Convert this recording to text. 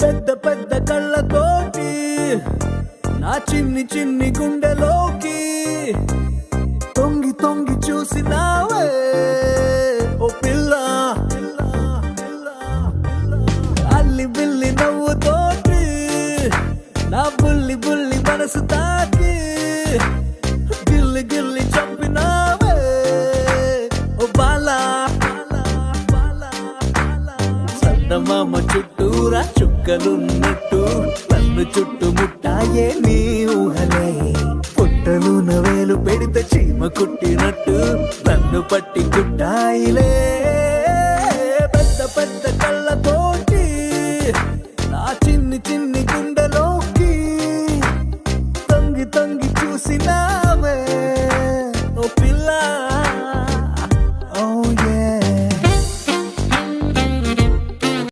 పెద్ద పెద్ద కళ్ళతోటి నా చిన్ని చిన్ని గుండెలోకి తొంగి తొంగి చూసినావే ఓ పిల్ల, అల్లి బిల్లి నవ్వుతోటి నా బుల్లి బుల్లి మనసు తాకి గిల్లి గిల్లి చంపినావే ఓ బాలా. చందమామ చుట్టూరా చుక్కలున్నట్టు నన్ను చుట్టుముట్టాయే నీ ఊహలే. పుట్టలున వేలు పెడితే చీమ కుట్టినట్టు నన్ను పట్టి కుట్టాయిలే. పెద్ద పెద్ద